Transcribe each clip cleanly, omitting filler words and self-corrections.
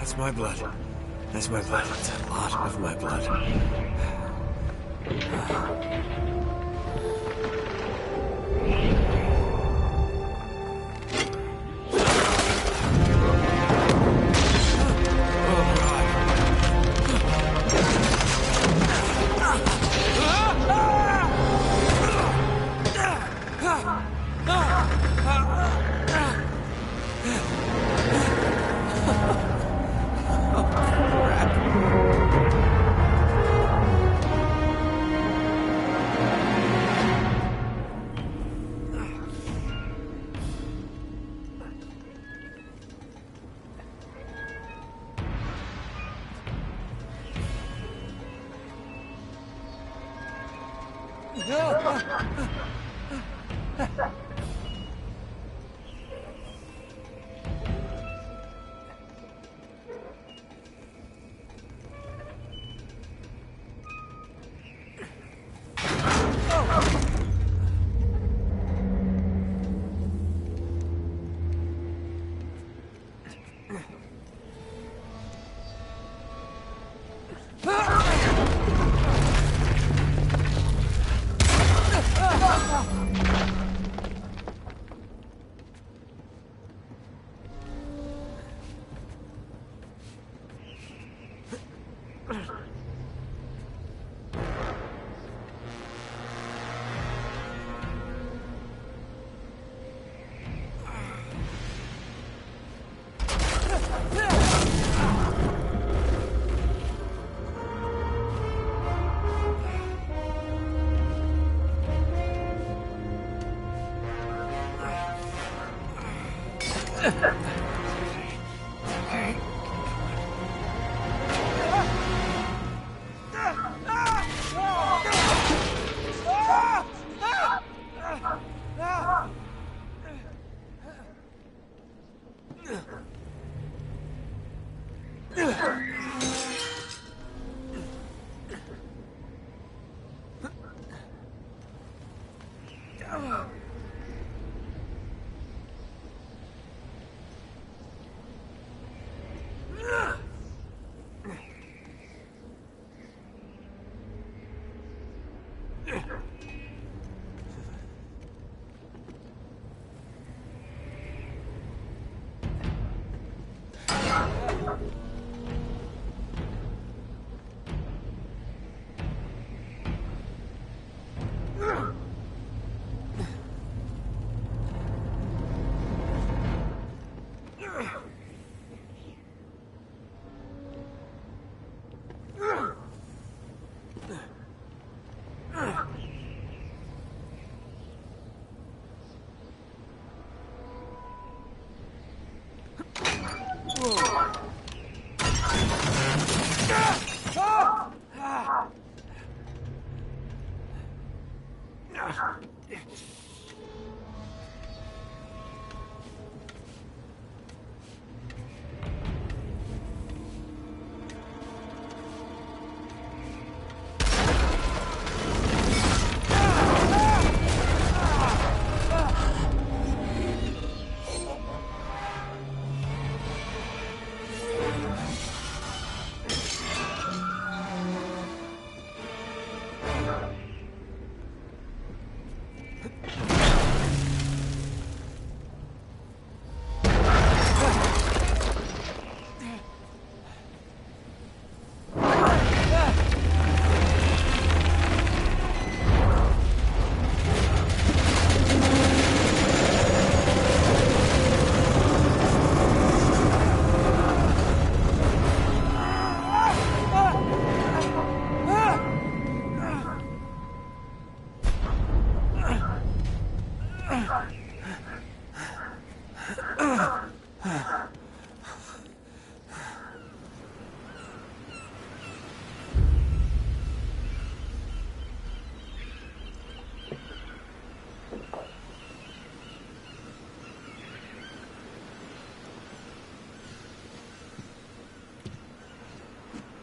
That's my blood. That's my blood. That's a lot of my blood.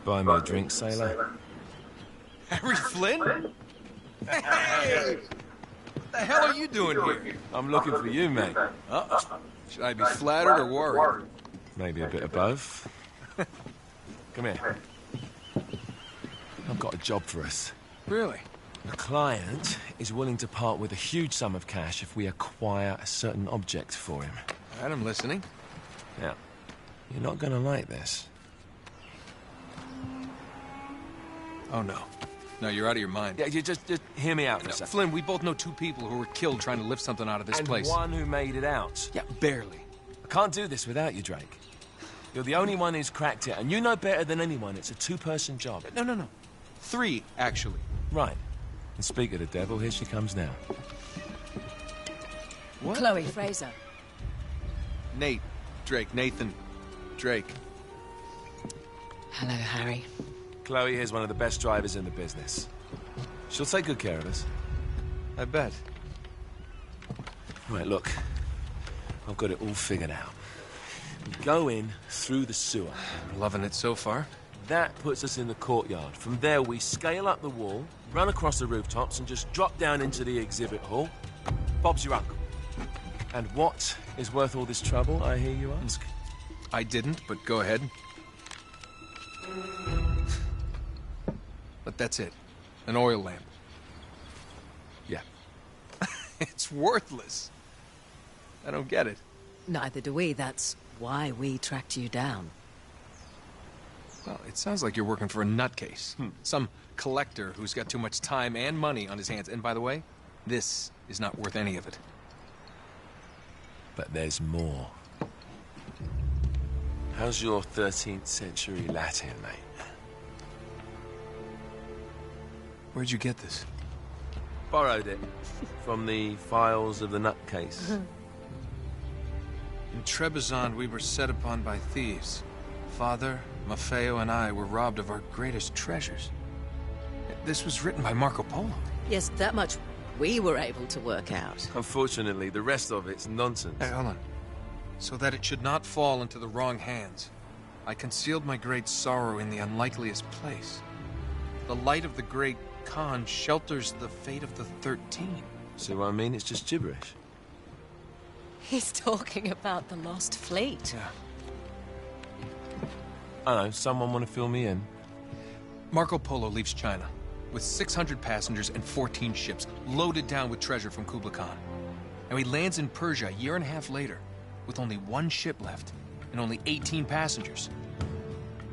Buy me a drink, sailor. Harry Flynn? Hey! What the hell are you doing here? I'm looking for you, mate. Should I be flattered or worried? Maybe a bit of both. Come here. I've got a job for us. Really? The client is willing to part with a huge sum of cash if we acquire a certain object for him. All right, I'm listening. Now, you're not gonna like this. Oh, no. No, you're out of your mind. Yeah, you just hear me out for a second. Flynn, we both know 2 people who were killed trying to lift something out of this place. And one who made it out. Yeah, barely. I can't do this without you, Drake. You're the only one who's cracked it, and you know better than anyone it's a 2-person job. No. 3, actually. Right. And speak of the devil, here she comes now. What? Chloe Fraser. Nate. Drake. Nathan. Drake. Hello, Harry. Chloe is one of the best drivers in the business. She'll take good care of us. I bet. Right, look. I've got it all figured out. We go in through the sewer. I'm loving it so far. That puts us in the courtyard. From there, we scale up the wall, run across the rooftops, and just drop down into the exhibit hall. Bob's your uncle. And what is worth all this trouble, I hear you ask? I didn't, but go ahead. But that's it. An oil lamp. Yeah. It's worthless. I don't get it. Neither do we. That's why we tracked you down. Well, it sounds like you're working for a nutcase. Some collector who's got too much time and money on his hands. And by the way, this is not worth any of it. But there's more. How's your 13th century Latin, mate? Where'd you get this? Borrowed it from the files of the nutcase. In Trebizond, we were set upon by thieves. Father, Maffeo, and I were robbed of our greatest treasures. This was written by Marco Polo. Yes, that much we were able to work out. Unfortunately, the rest of it's nonsense. Hey, hold on. So that it should not fall into the wrong hands, I concealed my great sorrow in the unlikeliest place. The light of the great Khan shelters the fate of the 13. See what I mean? It's just gibberish. He's talking about the lost fleet. Yeah. I know, someone want to fill me in? Marco Polo leaves China with 600 passengers and 14 ships loaded down with treasure from Kublai Khan. And he lands in Persia a year and a half later with only 1 ship left and only 18 passengers.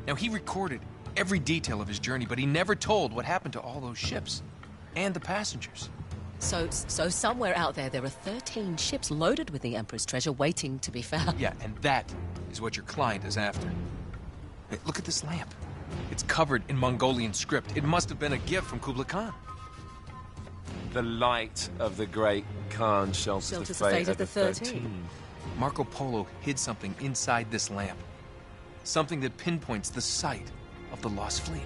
Now, he recorded every detail of his journey, but he never told what happened to all those ships and the passengers. So somewhere out there are 13 ships loaded with the Emperor's treasure waiting to be found. Yeah, and that is what your client is after. Hey, look at this lamp. It's covered in Mongolian script. It must have been a gift from Kublai Khan. The light of the great Khan shelters the fate of the 13. Marco Polo hid something inside this lamp. Something that pinpoints the site of the lost fleet.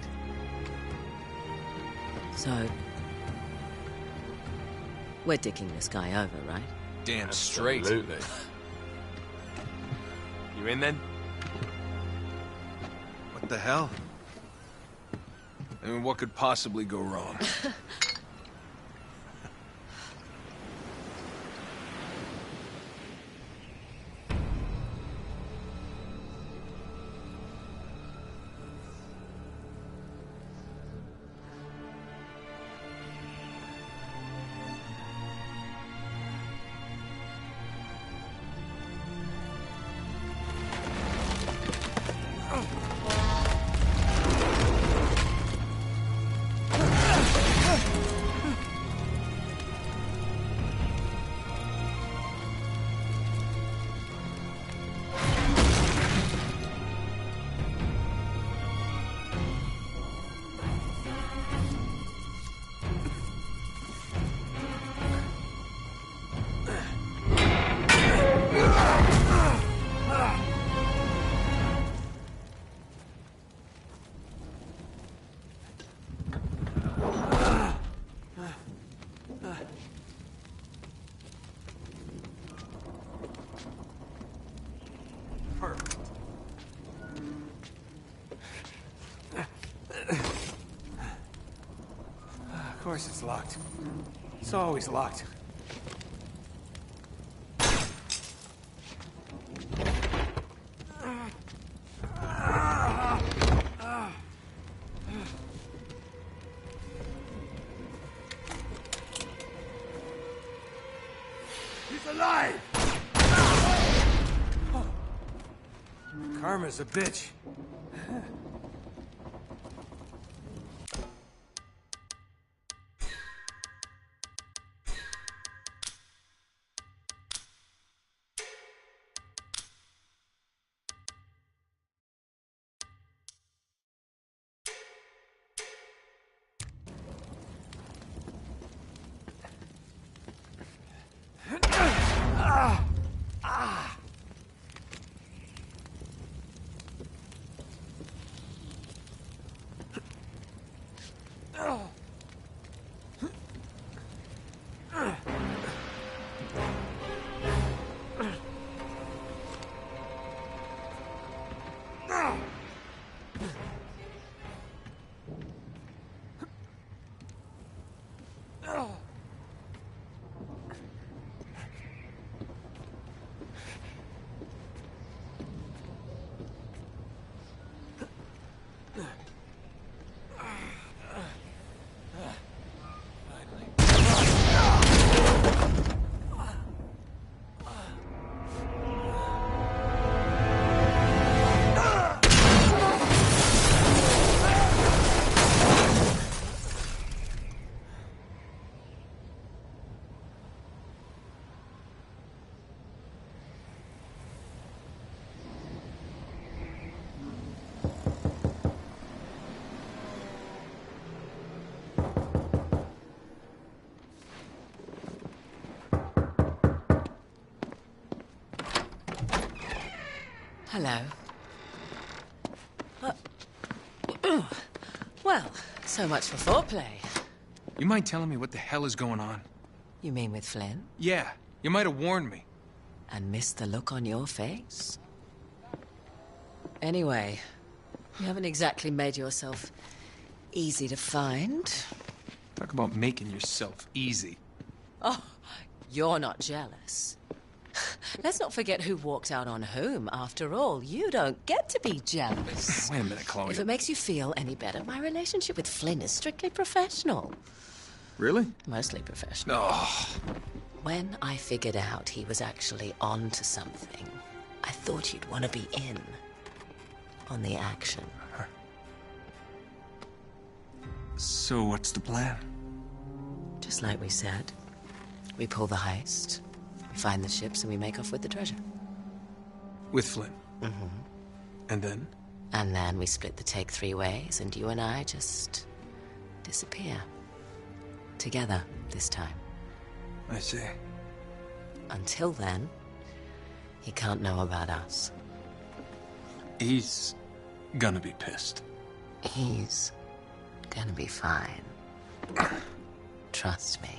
So, we're dicking this guy over, right? Damn straight. Absolutely. You in then? What the hell? I mean, what could possibly go wrong? course it's locked. It's always locked. He's alive! Karma's a bitch. Hello. Well, so much for foreplay. You mind telling me what the hell is going on? You mean with Flynn? Yeah, you might have warned me. And missed the look on your face? Anyway, you haven't exactly made yourself easy to find. Talk about making yourself easy. Oh, you're not jealous. Let's not forget who walked out on whom. After all, you don't get to be jealous. Wait a minute, Chloe. If it makes you feel any better, my relationship with Flynn is strictly professional. Really? Mostly professional. Oh. When I figured out he was actually on to something, I thought you'd want to be in on the action. So what's the plan? Just like we said. We pull the heist, we find the ships, and we make off with the treasure. With Flynn? Mm-hmm. And then? And then we split the take 3 ways, and you and I just disappear. Together, this time. I see. Until then, he can't know about us. He's gonna be pissed. He's gonna be fine. Trust me.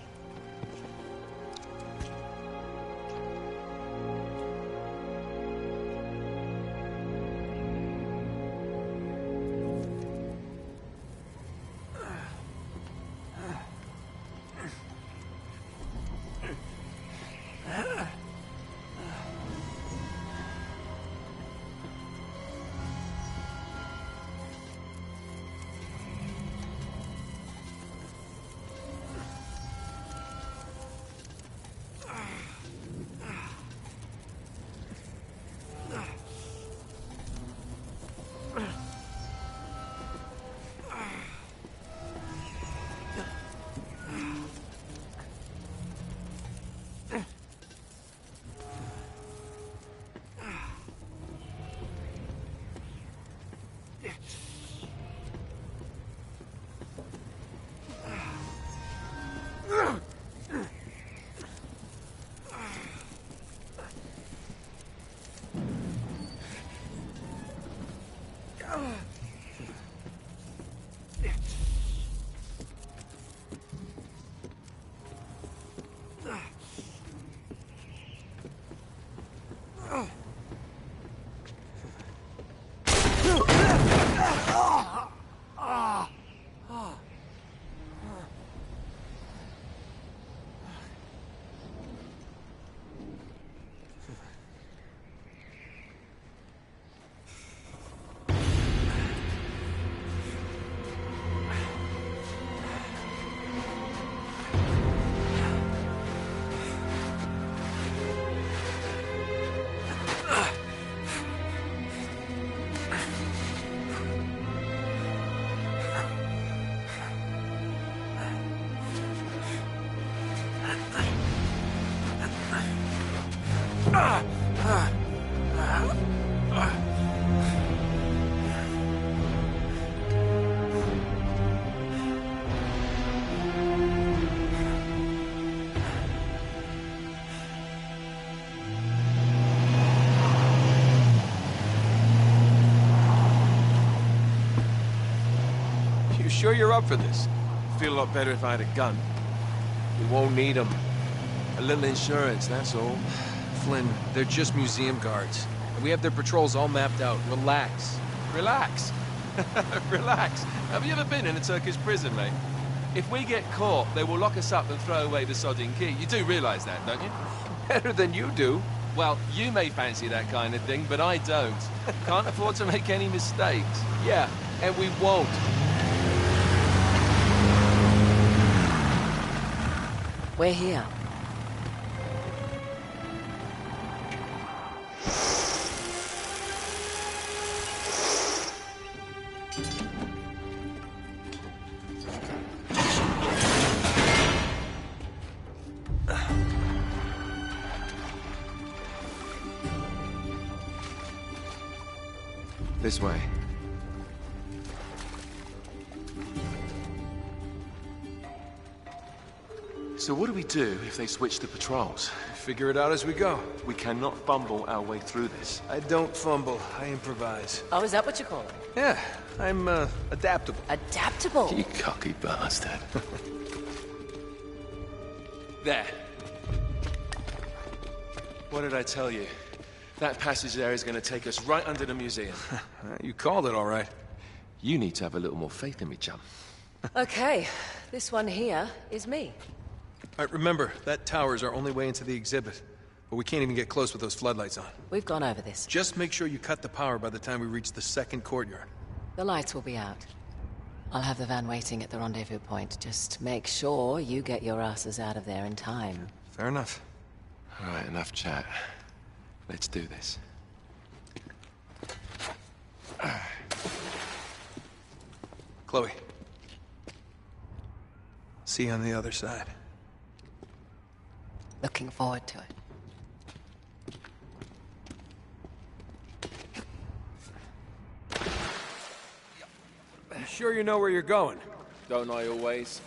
sure you're up for this? Feel a lot better if I had a gun. We won't need them. A little insurance, that's all. Flynn, they're just museum guards. And we have their patrols all mapped out. Relax. Relax. Relax. Have you ever been in a Turkish prison, mate? If we get caught, they will lock us up and throw away the sodding key. You do realize that, don't you? Better than you do. Well, you may fancy that kind of thing, but I don't. Can't afford to make any mistakes. Yeah, and we won't. We're here. This way. So what do we do if they switch the patrols? Figure it out as we go. We cannot fumble our way through this. I don't fumble, I improvise. Oh, is that what you call it? Yeah, I'm, adaptable. Adaptable. You cocky bastard. There. What did I tell you? That passage there is going to take us right under the museum. You called it all right. You need to have a little more faith in me, chum. Okay, this one here is me. All right, remember, that tower is our only way into the exhibit. But we can't even get close with those floodlights on. We've gone over this. Just make sure you cut the power by the time we reach the second courtyard. The lights will be out. I'll have the van waiting at the rendezvous point. Just make sure you get your asses out of there in time. Fair enough. All right, enough chat. Let's do this. Chloe. See you on the other side. Looking forward to it. You sure you know where you're going? Don't I always?